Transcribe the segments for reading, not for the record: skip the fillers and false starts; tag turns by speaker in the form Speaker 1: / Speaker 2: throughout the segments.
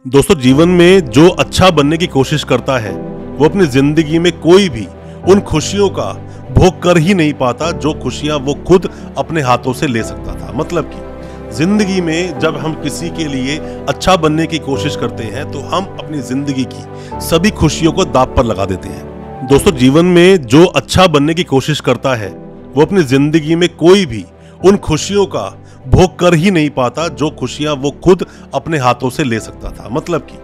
Speaker 1: दोस्तों, जीवन में जो अच्छा बनने की कोशिश करता है वो अपनी जिंदगी में कोई भी उन खुशियों का भोग कर ही नहीं पाता जो खुशियां वो खुद अपने हाथों से ले सकता था। मतलब कि जिंदगी में जब हम किसी के लिए अच्छा बनने की कोशिश करते हैं तो हम अपनी जिंदगी की सभी खुशियों को दांव पर लगा देते हैं। दोस्तों, जीवन में जो अच्छा बनने की कोशिश करता है वो अपनी जिंदगी में कोई भी उन खुशियों का भोग कर ही नहीं पाता जो खुशियां वो खुद अपने हाथों से ले सकता था। मतलब कि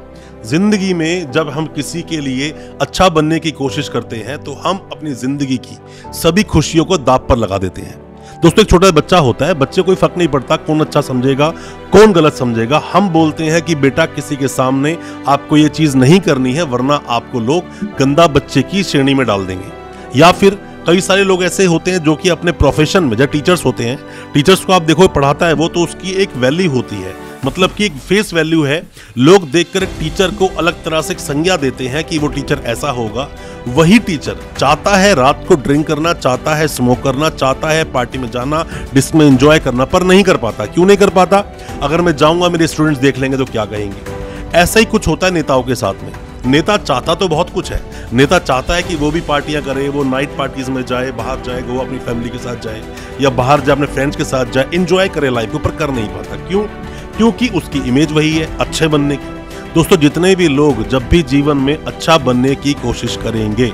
Speaker 1: जिंदगी में जब हम किसी के लिए अच्छा बनने की कोशिश करते हैं तो हम अपनी जिंदगी की सभी खुशियों को दांव पर लगा देते हैं। दोस्तों, एक छोटा बच्चा होता है, बच्चे कोई फर्क नहीं पड़ता कौन अच्छा समझेगा कौन गलत समझेगा। हम बोलते हैं कि बेटा किसी के सामने आपको ये चीज नहीं करनी है वरना आपको लोग गंदा बच्चे की श्रेणी में डाल देंगे। या फिर कई सारे लोग ऐसे होते हैं जो कि अपने प्रोफेशन में, जब टीचर्स होते हैं, टीचर्स को आप देखो पढ़ाता है वो, तो उसकी एक वैल्यू होती है, मतलब कि एक फेस वैल्यू है। लोग देखकर एक टीचर को अलग तरह से संज्ञा देते हैं कि वो टीचर ऐसा होगा। वही टीचर चाहता है रात को ड्रिंक करना, चाहता है स्मोक करना, चाहता है पार्टी में जाना, डिस्क में एंजॉय करना, पर नहीं कर पाता। क्यों नहीं कर पाता? अगर मैं जाऊंगा मेरे स्टूडेंट्स देख लेंगे तो क्या कहेंगे। ऐसा ही कुछ होता है नेताओं के साथ में। नेता चाहता तो बहुत कुछ है, नेता चाहता है कि वो भी पार्टियां करे, वो नाइट पार्टीज में जाए, बाहर जाए, वो अपनी फैमिली के साथ जाए या बाहर जाए अपने फ्रेंड्स के साथ जाए, एंजॉय करे लाइफ को, पर कर नहीं पाता। क्यों? क्योंकि उसकी इमेज वही है अच्छे बनने की। दोस्तों, जितने भी लोग जब भी जीवन में अच्छा बनने की कोशिश करेंगे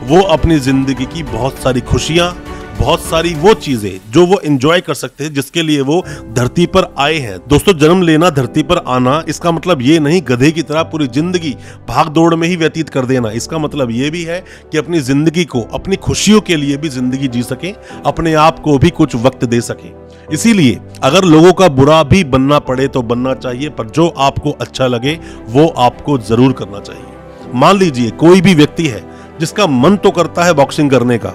Speaker 1: वो अपनी जिंदगी की बहुत सारी खुशियां, बहुत सारी वो चीजें जो वो एंजॉय कर सकते हैं जिसके लिए वो धरती पर आए हैं। दोस्तों, जन्म लेना, धरती पर आना, इसका मतलब ये नहीं गधे की तरह पूरी जिंदगी भाग दौड़ में ही व्यतीत कर देना। इसका मतलब ये भी है कि अपनी जिंदगी को, अपनी खुशियों के लिए भी जिंदगी जी सके, अपने आप को भी कुछ वक्त दे सके। इसीलिए अगर लोगों का बुरा भी बनना पड़े तो बनना चाहिए, पर जो आपको अच्छा लगे वो आपको जरूर करना चाहिए। मान लीजिए कोई भी व्यक्ति है जिसका मन तो करता है बॉक्सिंग करने का,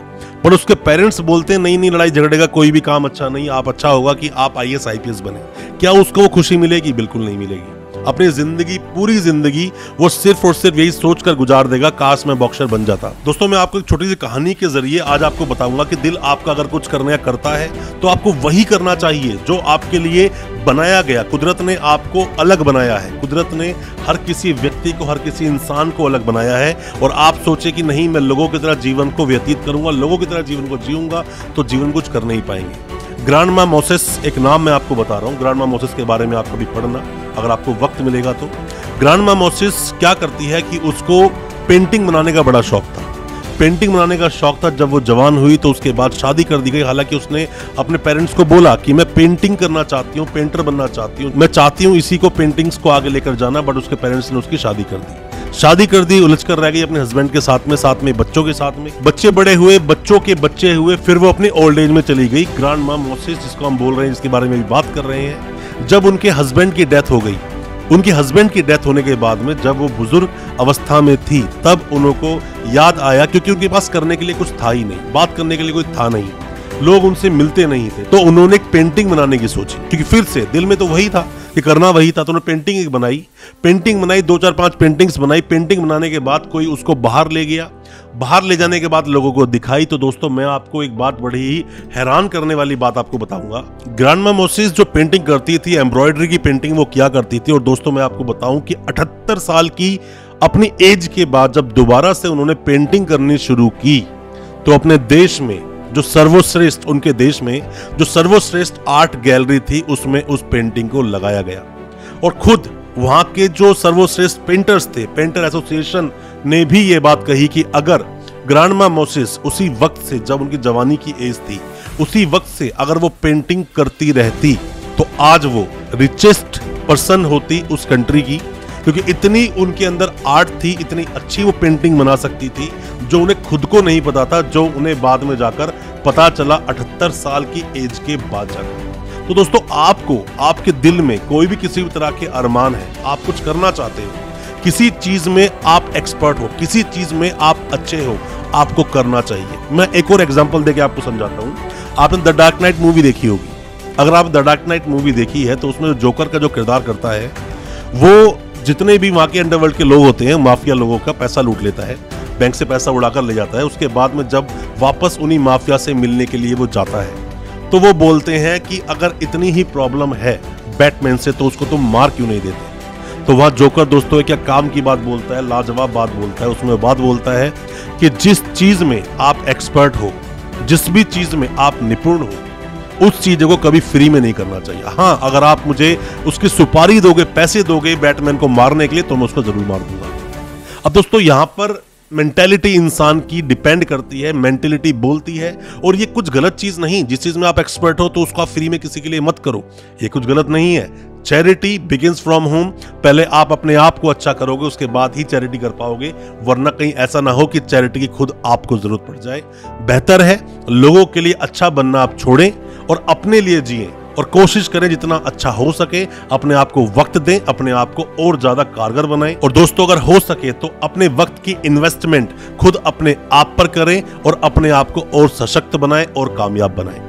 Speaker 1: पर उसके पेरेंट्स बोलते हैं नहीं लड़ाई झगड़े का कोई भी काम अच्छा नहीं, आप अच्छा होगा कि आप IAS IPS बने। क्या उसको वो खुशी मिलेगी? बिल्कुल नहीं मिलेगी। अपनी जिंदगी, पूरी जिंदगी वो सिर्फ और सिर्फ यही सोचकर गुजार देगा, काश मैं बॉक्सर बन जाता। दोस्तों, मैं आपको एक छोटी सी कहानी के जरिए आज आपको बताऊंगा कि दिल आपका अगर कुछ करने का करता है तो आपको वही करना चाहिए जो आपके लिए बनाया गया। कुदरत ने आपको अलग बनाया है, कुदरत ने हर किसी व्यक्ति को, हर किसी इंसान को अलग बनाया है। और आप सोचे कि नहीं मैं लोगों की तरह जीवन को व्यतीत करूंगा, लोगों की तरह जीवन को जीऊंगा, तो जीवन कुछ कर नहीं पाएंगे। ग्रांडमा मोसेस एक नाम मैं आपको बता रहा हूँ। ग्रांडमा मोसेस के बारे में आप कभी पढ़ना अगर आपको वक्त मिलेगा तो। ग्रांडमा मोसेस क्या करती है कि उसको पेंटिंग बनाने का बड़ा शौक था। पेंटिंग बनाने का शौक था। जब वो जवान हुई तो उसके बाद शादी कर दी गई। हालांकि उसने अपने पेरेंट्स को बोला कि मैं पेंटिंग करना चाहती हूँ, पेंटर बनना चाहती हूँ, मैं चाहती हूँ इसी को, पेंटिंग्स को आगे लेकर जाना, बट उसके पेरेंट्स ने उसकी शादी कर दी। शादी कर दी, उलझ कर रह गई अपने हस्बैंड के साथ में बच्चों के साथ में। बच्चे बड़े हुए, बच्चों के बच्चे हुए, फिर वो अपनी ओल्ड एज में चली गई। ग्रांडमा मोसेस जिसको हम बोल रहे हैं, जिसके बारे में भी बात कर रहे हैं, जब उनके हस्बैंड की डेथ हो गई, उनके हस्बैंड की डेथ होने के बाद में जब वो बुजुर्ग अवस्था में थी, तब उनको याद आया, क्योंकि उनके पास करने के लिए कुछ था ही नहीं, बात करने के लिए कोई था नहीं, लोग उनसे मिलते नहीं थे, तो उन्होंने एक पेंटिंग बनाने की सोची। क्योंकि फिर से दिल में तो वही था कि करना वही था, तो उन्होंने पेंटिंग एक बनाई। पेंटिंग बनाई, 2-4-5 पेंटिंग्स बनाई। पेंटिंग बनाने के बाद कोई उसको बाहर ले गया, बाहर ले जाने के बाद लोगों को दिखाई। तो दोस्तों, मैं आपको एक बात, बड़ी ही हैरान करने वाली बात आपको बताऊंगा। ग्रांडमा मोसेस जो पेंटिंग करती थी, एम्ब्रॉयडरी की पेंटिंग वो किया करती थी। और दोस्तों, मैं आपको बताऊं कि 78 साल की अपनी एज के बाद जब दोबारा से उन्होंने पेंटिंग करनी शुरू की तो अपने देश में जो सर्वश्रेष्ठ, उनके देश में जो सर्वश्रेष्ठ आर्ट गैलरी थी उसमें उस पेंटिंग को लगाया गया। और खुद वहां के जो सर्वश्रेष्ठ पेंटर्स थे, पेंटर एसोसिएशन ने भी ये बात कही कि अगर ग्रांडमा मोसेस उसी वक्त से, जब उनकी जवानी की एज थी, उसी वक्त से अगर वो पेंटिंग करती रहती तो आज वो रिचेस्ट पर्सन होती उस कंट्री की। क्योंकि इतनी उनके अंदर आर्ट थी, इतनी अच्छी वो पेंटिंग बना सकती थी, जो उन्हें खुद को नहीं पता था, जो उन्हें बाद में जाकर पता चला 78 साल की एज के बाद जाकर। तो दोस्तों, आपको, आपके दिल में कोई भी किसी भी तरह के अरमान है, आप कुछ करना चाहते हो, किसी चीज में आप एक्सपर्ट हो, किसी चीज में आप अच्छे हो, आपको करना चाहिए। मैं एक और एग्जांपल देके आपको समझाता हूँ। आपने द डार्क नाइट मूवी देखी होगी। अगर आप द डार्क नाइट मूवी देखी है तो उसमें जोकर का जो किरदार करता है, वो जितने भी वहां के अंडरवर्ल्ड के लोग होते हैं, माफिया लोगों का पैसा लूट लेता है, बैंक से पैसा उड़ाकर ले जाता है। उसके बाद में जब वापस उन्हीं माफिया से मिलने के लिए वो जाता है तो वो बोलते हैं कि अगर इतनी ही प्रॉब्लम है बैटमैन से तो उसको तुम मार क्यों नहीं देते। तो वहां जोकर दोस्तों क्या काम की बात बोलता है, लाजवाब बात बोलता है। उसमें बात बोलता है कि जिस चीज में आप एक्सपर्ट हो, जिस भी चीज में आप निपुण हो, उस चीज को कभी फ्री में नहीं करना चाहिए। हाँ, अगर आप मुझे उसकी सुपारी दोगे, पैसे दोगे बैटमैन को मारने के लिए, तो मैं उसको जरूर मार दूंगा। अब दोस्तों यहां पर मेंटेलिटी इंसान की डिपेंड करती है, मेंटेलिटी बोलती है। और ये कुछ गलत चीज नहीं, जिस चीज में आप एक्सपर्ट हो तो उसको आप फ्री में किसी के लिए मत करो, ये कुछ गलत नहीं है। Charity begins from home. पहले आप अपने आप को अच्छा करोगे, उसके बाद ही चैरिटी कर पाओगे, वरना कहीं ऐसा ना हो कि चैरिटी की खुद आपको जरूरत पड़ जाए। बेहतर है लोगों के लिए अच्छा बनना आप छोड़ें और अपने लिए जिएं, और कोशिश करें जितना अच्छा हो सके, अपने आप को वक्त दें, अपने आप को और ज्यादा कारगर बनाएं। और दोस्तों अगर हो सके तो अपने वक्त की इन्वेस्टमेंट खुद अपने आप पर करें और अपने आप को और सशक्त बनाएं और कामयाब बनाएं।